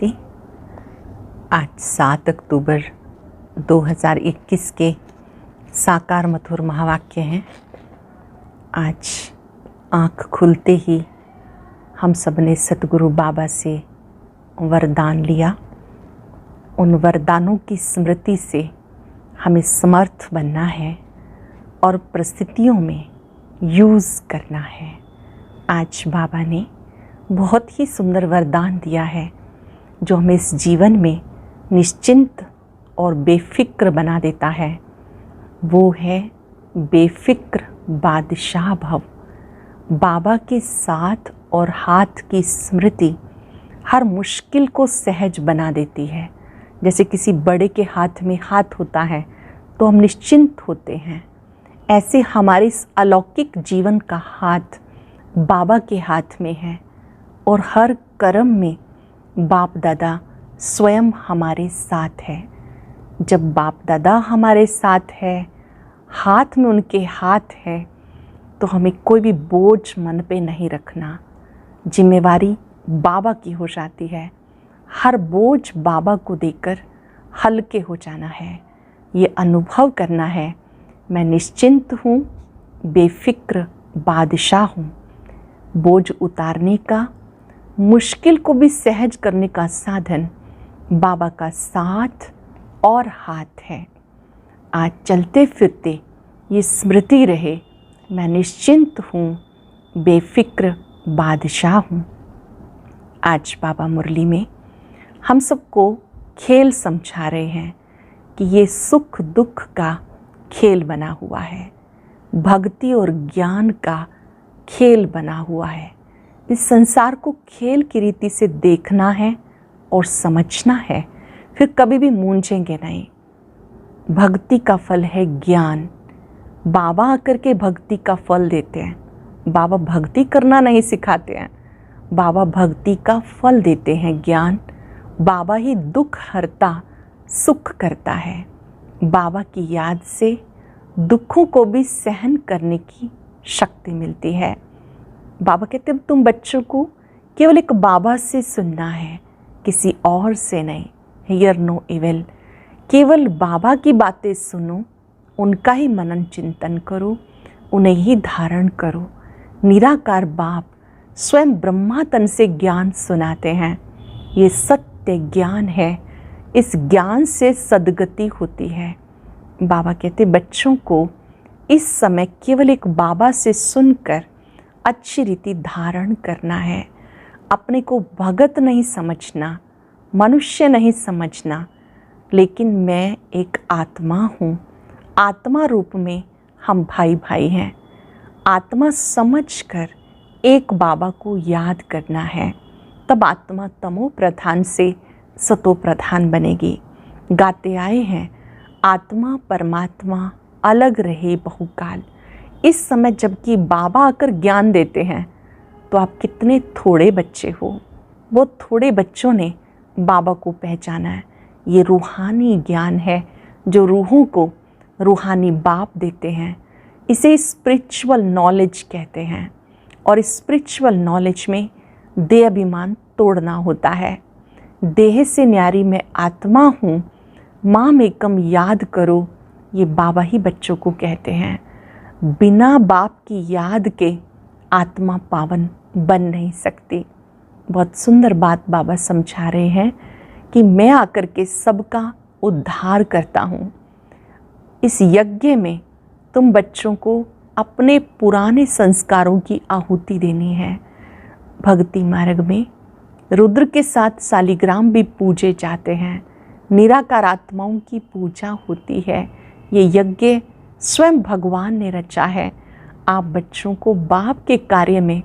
शांति। आज 7 अक्टूबर 2021 के साकार मधुर महावाक्य हैं। आज आँख खुलते ही हम सब ने सतगुरु बाबा से वरदान लिया। उन वरदानों की स्मृति से हमें समर्थ बनना है और परिस्थितियों में यूज़ करना है। आज बाबा ने बहुत ही सुंदर वरदान दिया है जो हमें इस जीवन में निश्चिंत और बेफिक्र बना देता है। वो है बेफिक्र बादशाह भव। बाबा के साथ और हाथ की स्मृति हर मुश्किल को सहज बना देती है। जैसे किसी बड़े के हाथ में हाथ होता है तो हम निश्चिंत होते हैं, ऐसे हमारे इस अलौकिक जीवन का हाथ बाबा के हाथ में है और हर कर्म में बाप दादा स्वयं हमारे साथ है। जब बाप दादा हमारे साथ है, हाथ में उनके हाथ है, तो हमें कोई भी बोझ मन पे नहीं रखना। जिम्मेवारी बाबा की हो जाती है। हर बोझ बाबा को देकर हल्के हो जाना है। ये अनुभव करना है, मैं निश्चिंत हूँ, बेफिक्र बादशाह हूँ। बोझ उतारने का, मुश्किल को भी सहज करने का साधन बाबा का साथ और हाथ है। आज चलते फिरते ये स्मृति रहे, मैं निश्चिंत हूँ, बेफिक्र बादशाह हूँ। आज बाबा मुरली में हम सबको खेल समझा रहे हैं कि ये सुख दुख का खेल बना हुआ है, भक्ति और ज्ञान का खेल बना हुआ है। इस संसार को खेल की रीति से देखना है और समझना है, फिर कभी भी मूंझेंगे नहीं। भक्ति का फल है ज्ञान। बाबा आकर के भक्ति का फल देते हैं। बाबा भक्ति करना नहीं सिखाते हैं, बाबा भक्ति का फल देते हैं, ज्ञान। बाबा ही दुख हरता, सुख करता है। बाबा की याद से दुखों को भी सहन करने की शक्ति मिलती है। बाबा कहते हैं तुम बच्चों को केवल एक बाबा से सुनना है, किसी और से नहीं। Hear no evil. केवल बाबा की बातें सुनो, उनका ही मनन चिंतन करो, उन्हें ही धारण करो। निराकार बाप स्वयं ब्रह्मा तन से ज्ञान सुनाते हैं। ये सत्य ज्ञान है। इस ज्ञान से सद्गति होती है। बाबा कहते बच्चों को इस समय केवल एक बाबा से सुनकर अच्छी रीति धारण करना है। अपने को भगत नहीं समझना, मनुष्य नहीं समझना, लेकिन मैं एक आत्मा हूँ। आत्मा रूप में हम भाई भाई हैं। आत्मा समझकर एक बाबा को याद करना है, तब आत्मा तमो प्रधान से सतो प्रधान बनेगी। गाते आए हैं आत्मा परमात्मा अलग रहे बहुकाल। इस समय जबकि बाबा आकर ज्ञान देते हैं तो आप कितने थोड़े बच्चे हो। वो थोड़े बच्चों ने बाबा को पहचाना है। ये रूहानी ज्ञान है जो रूहों को रूहानी बाप देते हैं। इसे स्पिरिचुअल नॉलेज कहते हैं। और स्पिरिचुअल नॉलेज में देह अभिमान तोड़ना होता है। देह से न्यारी मैं आत्मा हूँ, माँ में कम याद करो, ये बाबा ही बच्चों को कहते हैं। बिना बाप की याद के आत्मा पावन बन नहीं सकती। बहुत सुंदर बात बाबा समझा रहे हैं कि मैं आकर के सबका उद्धार करता हूँ। इस यज्ञ में तुम बच्चों को अपने पुराने संस्कारों की आहुति देनी है। भक्ति मार्ग में रुद्र के साथ शालिग्राम भी पूजे जाते हैं। निराकार आत्माओं की पूजा होती है। ये यज्ञ स्वयं भगवान ने रचा है। आप बच्चों को बाप के कार्य में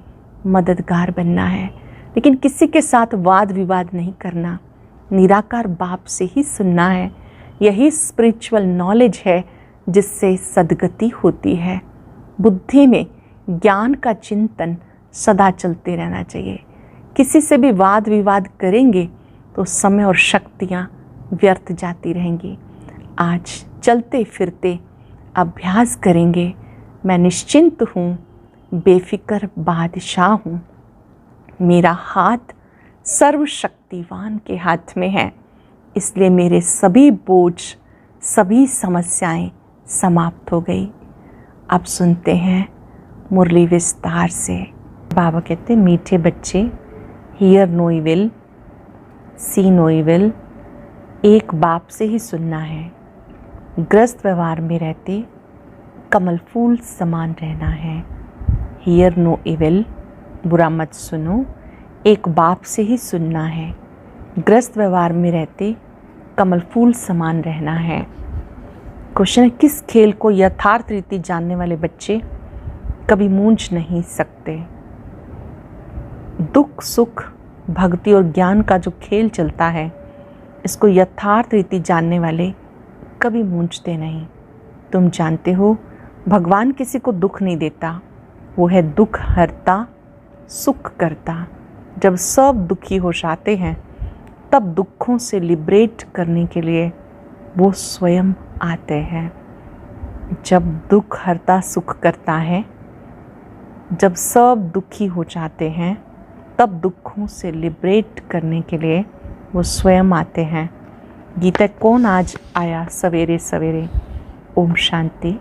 मददगार बनना है, लेकिन किसी के साथ वाद विवाद नहीं करना। निराकार बाप से ही सुनना है। यही स्पिरिचुअल नॉलेज है जिससे सद्गति होती है। बुद्धि में ज्ञान का चिंतन सदा चलते रहना चाहिए। किसी से भी वाद विवाद करेंगे तो समय और शक्तियाँ व्यर्थ जाती रहेंगी। आज चलते फिरते अभ्यास करेंगे, मैं निश्चिंत हूँ, बेफिक्र बादशाह हूँ। मेरा हाथ सर्वशक्तिवान के हाथ में है। इसलिए मेरे सभी बोझ, सभी समस्याएं समाप्त हो गई। अब सुनते हैं मुरली विस्तार से। बाबा कहते हैं, मीठे बच्चे, hear no evil, see no evil, एक बाप से ही सुनना है। ग्रस्त व्यवहार में रहते कमल फूल समान रहना है। हियर नो इविल, बुरा मत सुनो, एक बाप से ही सुनना है। ग्रस्त व्यवहार में रहते कमल फूल समान रहना है। क्वेश्चन है, किस खेल को यथार्थ रीति जानने वाले बच्चे कभी मूंझ नहीं सकते? दुख, सुख, भक्ति और ज्ञान का जो खेल चलता है, इसको यथार्थ रीति जानने वाले कभी मूंझते नहीं। तुम जानते हो, भगवान किसी को दुख नहीं देता, वो है दुख हरता, सुख करता। जब सब दुखी हो जाते हैं, तब दुखों से लिबरेट करने के लिए वो स्वयं आते हैं। जब दुख हरता, सुख करता है, जब सब दुखी हो जाते हैं, तब दुखों से लिबरेट करने के लिए वो स्वयं आते हैं। गीता कौन आज आया सवेरे सवेरे? ओम शांति।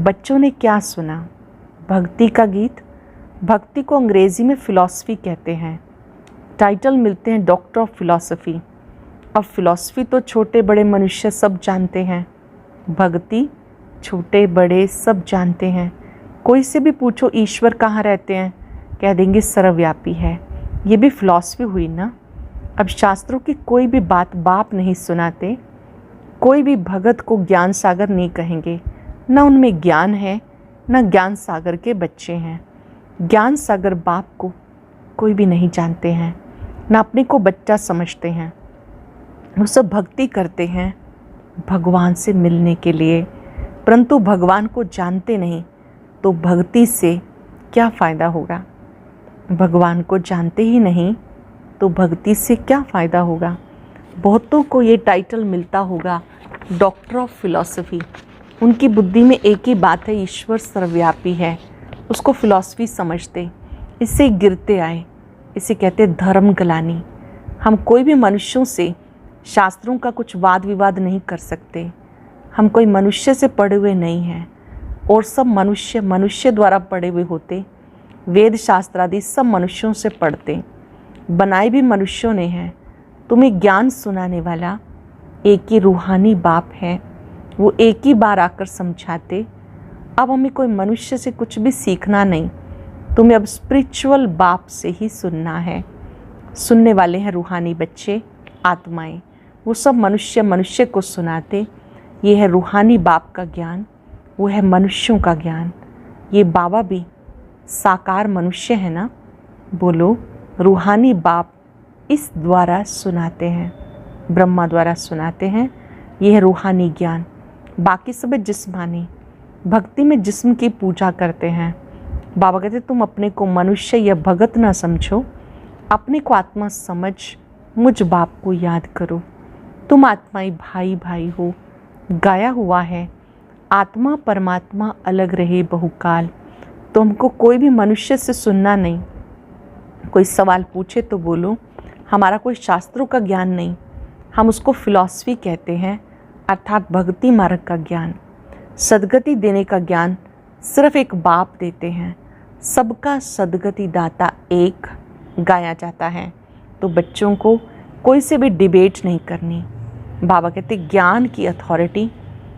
बच्चों ने क्या सुना? भक्ति का गीत। भक्ति को अंग्रेजी में फिलॉसफी कहते हैं। टाइटल मिलते हैं डॉक्टर ऑफ फिलॉसफी। अब फिलॉसफी तो छोटे बड़े मनुष्य सब जानते हैं, भक्ति छोटे बड़े सब जानते हैं। कोई से भी पूछो ईश्वर कहाँ रहते हैं, कह देंगे सर्वव्यापी है। ये भी फिलॉसफी हुई ना। अब शास्त्रों की कोई भी बात बाप नहीं सुनाते, कोई भी भगत को ज्ञान सागर नहीं कहेंगे। ना उनमें ज्ञान है, ना ज्ञान सागर के बच्चे हैं। ज्ञान सागर बाप को कोई भी नहीं जानते हैं, ना अपने को बच्चा समझते हैं। वो सब भक्ति करते हैं भगवान से मिलने के लिए, परंतु भगवान को जानते नहीं, तो भक्ति से क्या फ़ायदा होगा? भगवान को जानते ही नहीं तो भक्ति से क्या फ़ायदा होगा? बहुतों को ये टाइटल मिलता होगा डॉक्टर ऑफ फिलॉसफी। उनकी बुद्धि में एक ही बात है, ईश्वर सर्वव्यापी है, उसको फिलॉसफी समझते, इससे गिरते आए। इसे कहते धर्म गलानी। हम कोई भी मनुष्यों से शास्त्रों का कुछ वाद विवाद नहीं कर सकते। हम कोई मनुष्य से पढ़े हुए नहीं हैं, और सब मनुष्य द्वारा पढ़े हुए होते। वेद शास्त्र आदि सब मनुष्यों से पढ़ते, बनाए भी मनुष्यों ने हैं। तुम्हें ज्ञान सुनाने वाला एक ही रूहानी बाप है, वो एक ही बार आकर समझाते। अब हमें कोई मनुष्य से कुछ भी सीखना नहीं, तुम्हें अब स्पिरिचुअल बाप से ही सुनना है। सुनने वाले हैं रूहानी बच्चे, आत्माएं। वो सब मनुष्य को सुनाते। ये है रूहानी बाप का ज्ञान, वो है मनुष्यों का ज्ञान। ये बाबा भी साकार मनुष्य है ना। बोलो, रूहानी बाप इस द्वारा सुनाते हैं, ब्रह्मा द्वारा सुनाते हैं। ये है रूहानी ज्ञान। बाकी सब जिस्मानी। भक्ति में जिस्म की पूजा करते हैं। बाबा कहते तुम अपने को मनुष्य या भगत ना समझो, अपने को आत्मा समझ मुझ बाप को याद करो। तुम आत्माई भाई भाई हो, गाया हुआ है, आत्मा परमात्मा अलग रहे बहुकाल। तुमको कोई भी मनुष्य से सुनना नहीं। कोई सवाल पूछे तो बोलो हमारा कोई शास्त्रों का ज्ञान नहीं, हम उसको फिलॉसफी कहते हैं, अर्थात भक्ति मार्ग का ज्ञान। सदगति देने का ज्ञान सिर्फ एक बाप देते हैं। सबका सदगति दाता एक गाया जाता है। तो बच्चों को कोई से भी डिबेट नहीं करनी। बाबा कहते ज्ञान की अथॉरिटी,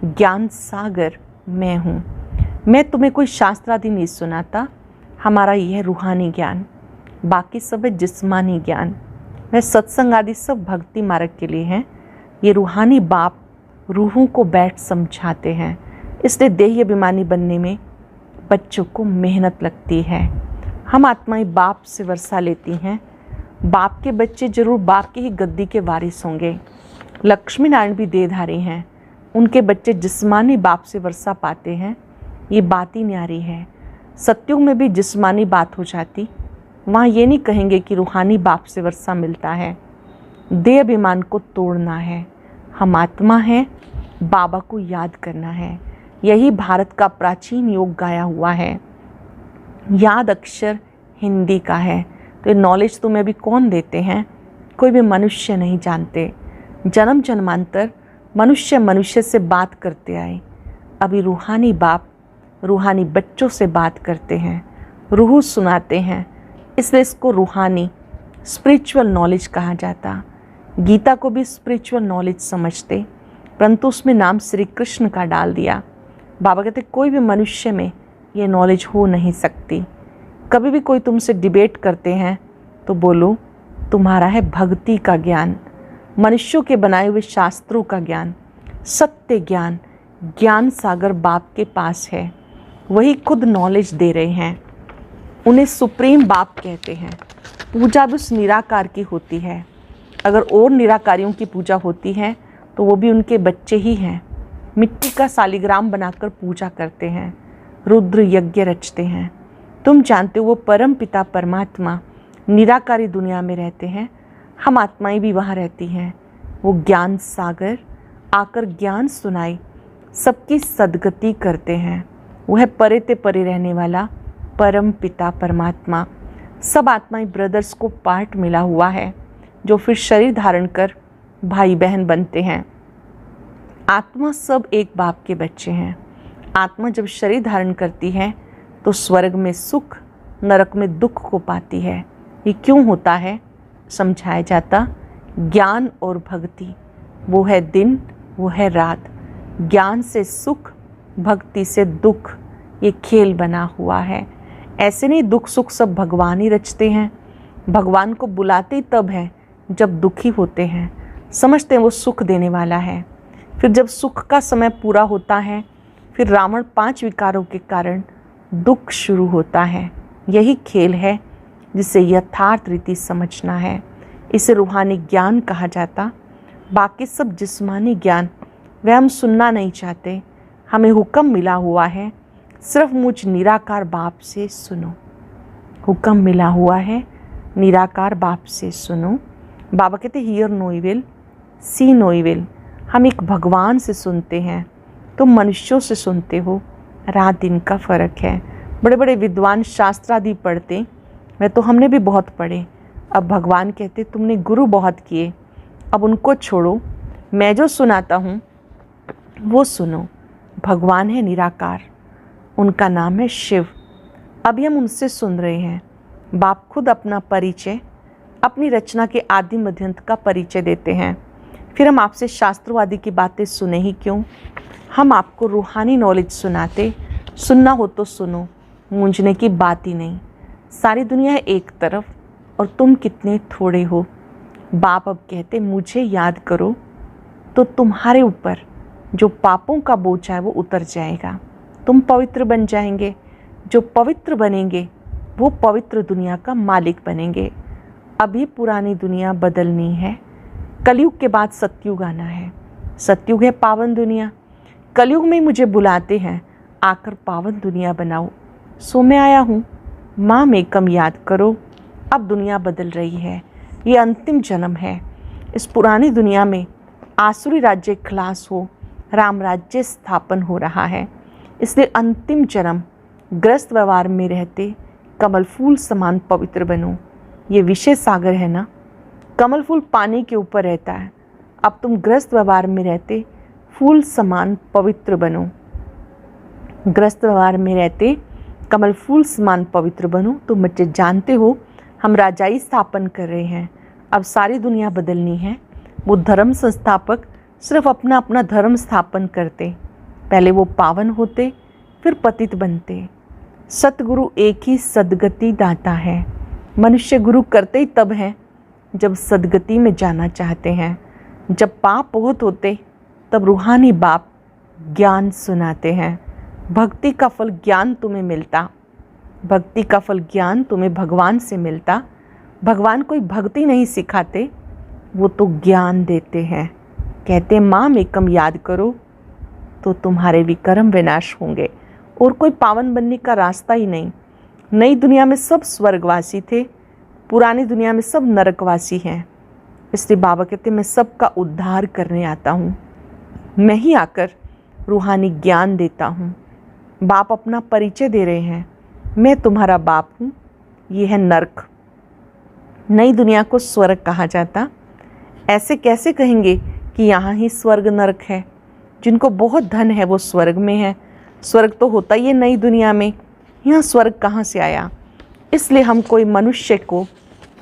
ज्ञान सागर मैं हूँ। मैं तुम्हें कोई शास्त्र आदि नहीं सुनाता, हमारा यह रूहानी ज्ञान, बाकी सब है जिस्मानी ज्ञान। वह सत्संग आदि सब भक्ति मार्ग के लिए हैं। ये रूहानी बाप रूहों को बैठ समझाते हैं। इसलिए देही अभिमानी बनने में बच्चों को मेहनत लगती है। हम आत्माएं बाप से वर्षा लेती हैं। बाप के बच्चे जरूर बाप की ही गद्दी के वारिस होंगे। लक्ष्मी नारायण भी देहधारी हैं, उनके बच्चे जिस्मानी बाप से वर्षा पाते हैं। ये बात ही न्यारी है। सत्युग में भी जिस्मानी बात हो जाती, वहाँ ये नहीं कहेंगे कि रूहानी बाप से वर्षा मिलता है। देह अभिमान को तोड़ना है। हम आत्मा हैं, बाबा को याद करना है। यही भारत का प्राचीन योग गाया हुआ है। याद अक्षर हिंदी का है, तो ये नॉलेज तुम्हें अभी कौन देते हैं? कोई भी मनुष्य नहीं जानते। जन्म जन्मांतर मनुष्य मनुष्य से बात करते आए। अभी रूहानी बाप रूहानी बच्चों से बात करते हैं, रूह सुनाते हैं, इसलिए इसको रूहानी स्पिरिचुअल नॉलेज कहा जाता। गीता को भी स्पिरिचुअल नॉलेज समझते, परंतु उसमें नाम श्री कृष्ण का डाल दिया। बाबा कहते कोई भी मनुष्य में ये नॉलेज हो नहीं सकती। कभी भी कोई तुमसे डिबेट करते हैं तो बोलो तुम्हारा है भक्ति का ज्ञान, मनुष्यों के बनाए हुए शास्त्रों का ज्ञान, सत्य ज्ञान, ज्ञान सागर बाप के पास है। वही खुद नॉलेज दे रहे हैं। उन्हें सुप्रीम बाप कहते हैं। पूजा भी उस निराकार की होती है। अगर और निराकारियों की पूजा होती है तो वो भी उनके बच्चे ही हैं। मिट्टी का सालिग्राम बनाकर पूजा करते हैं, रुद्र यज्ञ रचते हैं। तुम जानते हो वो परम पिता परमात्मा निराकारी दुनिया में रहते हैं। हम आत्माएं भी वहाँ रहती हैं। वो ज्ञान सागर आकर ज्ञान सुनाई सबकी सदगति करते हैं। वह परे ते परे रहने वाला परम पिता परमात्मा सब आत्माएं ब्रदर्स को पार्ट मिला हुआ है, जो फिर शरीर धारण कर भाई बहन बनते हैं। आत्मा सब एक बाप के बच्चे हैं। आत्मा जब शरीर धारण करती है तो स्वर्ग में सुख, नरक में दुख को पाती है। ये क्यों होता है? समझाया जाता। ज्ञान और भक्ति, वो है दिन, वो है रात। ज्ञान से सुख, भक्ति से दुख, ये खेल बना हुआ है। ऐसे नहीं दुख सुख सब भगवान ही रचते हैं। भगवान को बुलाते ही तब है जब दुखी होते हैं, समझते हैं वो सुख देने वाला है। फिर जब सुख का समय पूरा होता है, फिर रावण 5 विकारों के कारण दुख शुरू होता है। यही खेल है जिसे यथार्थ रीति समझना है। इसे रूहानी ज्ञान कहा जाता। बाकी सब जिस्मानी ज्ञान वह हम सुनना नहीं चाहते। हमें हुक्म मिला हुआ है सिर्फ मुझ निराकार बाप से सुनो। हुक्म मिला हुआ है निराकार बाप से सुनो। बाबा कहते hear no evil, see no evil. हम एक भगवान से सुनते हैं, तुम मनुष्यों से सुनते हो। रात दिन का फ़र्क है। बड़े बड़े विद्वान शास्त्र आदि पढ़ते, वह तो हमने भी बहुत पढ़े। अब भगवान कहते तुमने गुरु बहुत किए, अब उनको छोड़ो, मैं जो सुनाता हूँ वो सुनो। भगवान है निराकार, उनका नाम है शिव। अभी हम उनसे सुन रहे हैं। बाप खुद अपना परिचय, अपनी रचना के आदि मध्यंत का परिचय देते हैं। फिर हम आपसे शास्त्रों आदि की बातें सुने ही क्यों? हम आपको रूहानी नॉलेज सुनाते। सुनना हो तो सुनो, मूंझने की बात ही नहीं। सारी दुनिया है एक तरफ और तुम कितने थोड़े हो। बाप अब कहते मुझे याद करो तो तुम्हारे ऊपर जो पापों का बोझ है वो उतर जाएगा। तुम पवित्र बन जाएंगे। जो पवित्र बनेंगे वो पवित्र दुनिया का मालिक बनेंगे। अभी पुरानी दुनिया बदलनी है। कलयुग के बाद सतयुग आना है। सतयुग है पावन दुनिया। कलयुग में मुझे बुलाते हैं आकर पावन दुनिया बनाओ। सो मैं आया हूँ। माँ में कम याद करो। अब दुनिया बदल रही है। ये अंतिम जन्म है। इस पुरानी दुनिया में आसुरी राज्य खलास हो, राम राज्य स्थापन हो रहा है। इसलिए अंतिम जन्म ग्रस्त व्यवहार में रहते कमल फूल समान पवित्र बनो। ये विषय सागर है ना। कमल फूल पानी के ऊपर रहता है। अब तुम ग्रस्त व्यवहार में रहते फूल समान पवित्र बनो। ग्रस्त व्यवहार में रहते कमल फूल समान पवित्र बनो। तुम बच्चे जानते हो हम राजाई स्थापन कर रहे हैं। अब सारी दुनिया बदलनी है। वो धर्म संस्थापक सिर्फ अपना अपना धर्म स्थापन करते। पहले वो पावन होते, फिर पतित बनते। सतगुरु एक ही सदगति दाता है। मनुष्य गुरु करते ही तब है जब सदगति में जाना चाहते हैं। जब पाप बहुत होते तब रूहानी बाप ज्ञान सुनाते हैं। भक्ति का फल ज्ञान तुम्हें मिलता। भक्ति का फल ज्ञान तुम्हें भगवान से मिलता। भगवान कोई भक्ति नहीं सिखाते, वो तो ज्ञान देते हैं। कहते माँ में कम याद करो तो तुम्हारे विकर्म विनाश होंगे। और कोई पावन बनने का रास्ता ही नहीं। नई दुनिया में सब स्वर्गवासी थे, पुरानी दुनिया में सब नरकवासी हैं। इसलिए बाबा कहते मैं सबका उद्धार करने आता हूँ। मैं ही आकर रूहानी ज्ञान देता हूँ। बाप अपना परिचय दे रहे हैं। मैं तुम्हारा बाप हूँ। ये है नरक। नई दुनिया को स्वर्ग कहा जाता। ऐसे कैसे कहेंगे कि यहाँ ही स्वर्ग नरक है? जिनको बहुत धन है वो स्वर्ग में है। स्वर्ग तो होता ही है नई दुनिया में, यहाँ स्वर्ग कहाँ से आया? इसलिए हम कोई मनुष्य को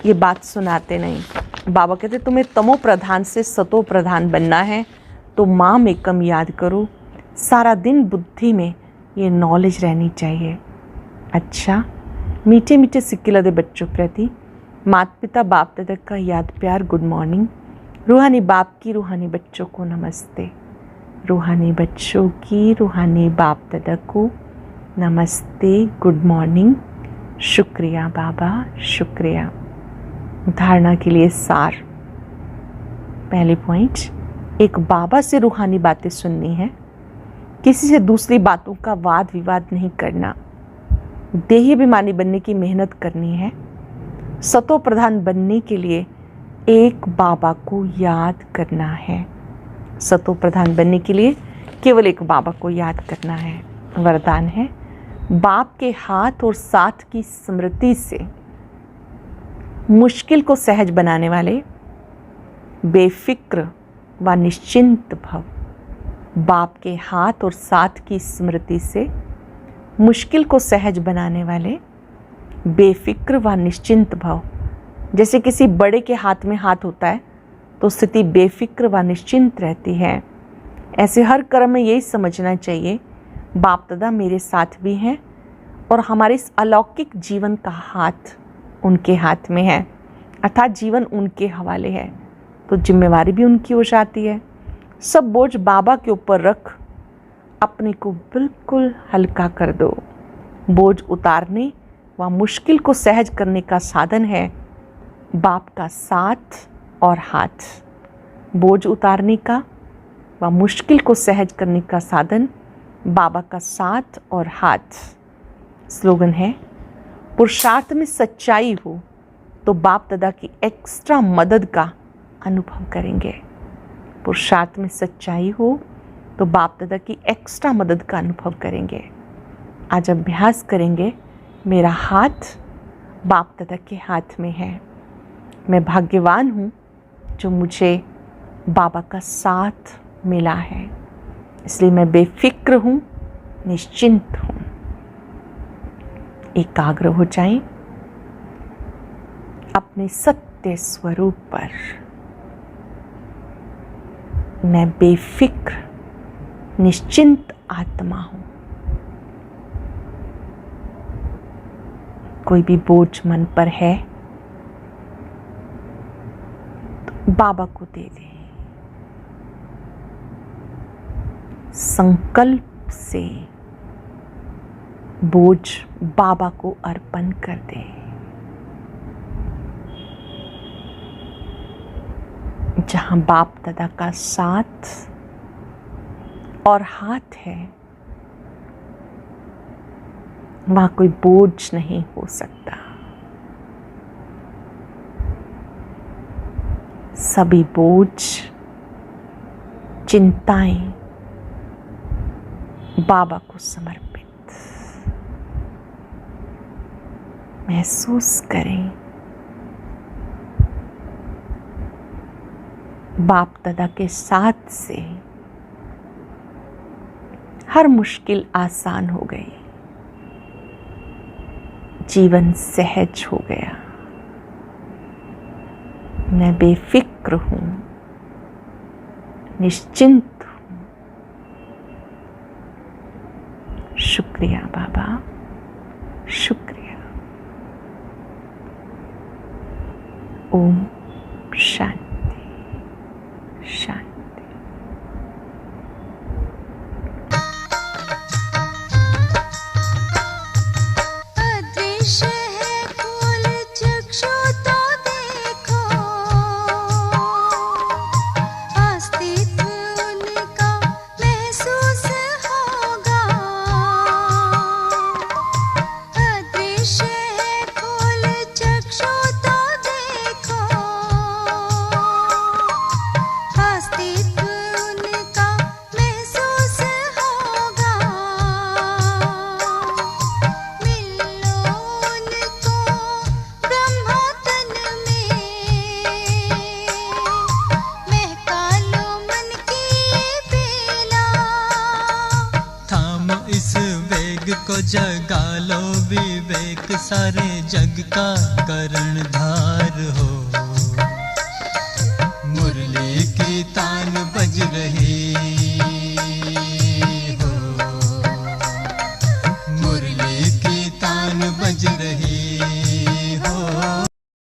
ये बात सुनाते नहीं। बाबा कहते तुम्हें तमो प्रधान से सतो प्रधान बनना है तो माम एकम याद करो। सारा दिन बुद्धि में ये नॉलेज रहनी चाहिए। अच्छा, मीठे मीठे सिक्के लदे बच्चों प्रति माता पिता बाप दादा का याद प्यार गुड मॉर्निंग। रूहानी बाप की रूहानी बच्चों को नमस्ते। रूहानी बच्चों की रूहानी बाप दादा को नमस्ते, गुड मॉर्निंग। शुक्रिया बाबा, शुक्रिया। धारणा के लिए सार। पहले पॉइंट, एक बाबा से रूहानी बातें सुननी है। किसी से दूसरी बातों का वाद विवाद नहीं करना। देही अभिमानी बनने की मेहनत करनी है। सतो प्रधान बनने के लिए एक बाबा को याद करना है। सतो प्रधान बनने के लिए केवल एक बाबा को याद करना है। वरदान है, बाप के हाथ और साथ की स्मृति से मुश्किल को सहज बनाने वाले बेफिक्र व निश्चिंत भव। बाप के हाथ और साथ की स्मृति से मुश्किल को सहज बनाने वाले बेफिक्र व निश्चिंत भव। जैसे किसी बड़े के हाथ में हाथ होता है तो स्थिति बेफिक्र व निश्चिंत रहती है। ऐसे हर कर्म में यही समझना चाहिए, बाप दादा मेरे साथ भी हैं और हमारे इस अलौकिक जीवन का हाथ उनके हाथ में है, अर्थात जीवन उनके हवाले है, तो जिम्मेवारी भी उनकी हो जाती है। सब बोझ बाबा के ऊपर रख अपने को बिल्कुल हल्का कर दो। बोझ उतारने व मुश्किल को सहज करने का साधन है बाप का साथ और हाथ। बोझ उतारने का व मुश्किल को सहज करने का साधन बाबा का साथ और हाथ। स्लोगन है, पुरुषार्थ में सच्चाई हो तो बाप दादा की एक्स्ट्रा मदद का अनुभव करेंगे। पुरुषार्थ में सच्चाई हो तो बाप दादा की एक्स्ट्रा मदद का अनुभव करेंगे। आज अभ्यास करेंगे, मेरा हाथ बाप दादा के हाथ में है। मैं भाग्यवान हूँ जो मुझे बाबा का साथ मिला है, इसलिए मैं बेफिक्र हूँ, निश्चिंत हूँ। एकाग्र हो जाएं अपने सत्य स्वरूप पर। मैं बेफिक्र निश्चिंत आत्मा हूँ। कोई भी बोझ मन पर है तो बाबा को दे दें। संकल्प से बोझ बाबा को अर्पण कर दें। जहां बाप दादा का साथ और हाथ है वहां कोई बोझ नहीं हो सकता। सभी बोझ, चिंताएं बाबा को समर्पित। महसूस करें बाप दादा के साथ से हर मुश्किल आसान हो गई, जीवन सहज हो गया। मैं बेफिक्र हूँ, निश्चिंत हूँ। शुक्रिया बाबा, शुक्रिया। ओम शांति शांति। अदृश्य है खोल चक्षु तो देखो, अस्तित्व उनका महसूस होगा। अदृश्य है खोल चक्षु तो देखो, जग को जगा लो विवेक, सारे जग का कर्णधार हो। मुरली की तान बज रही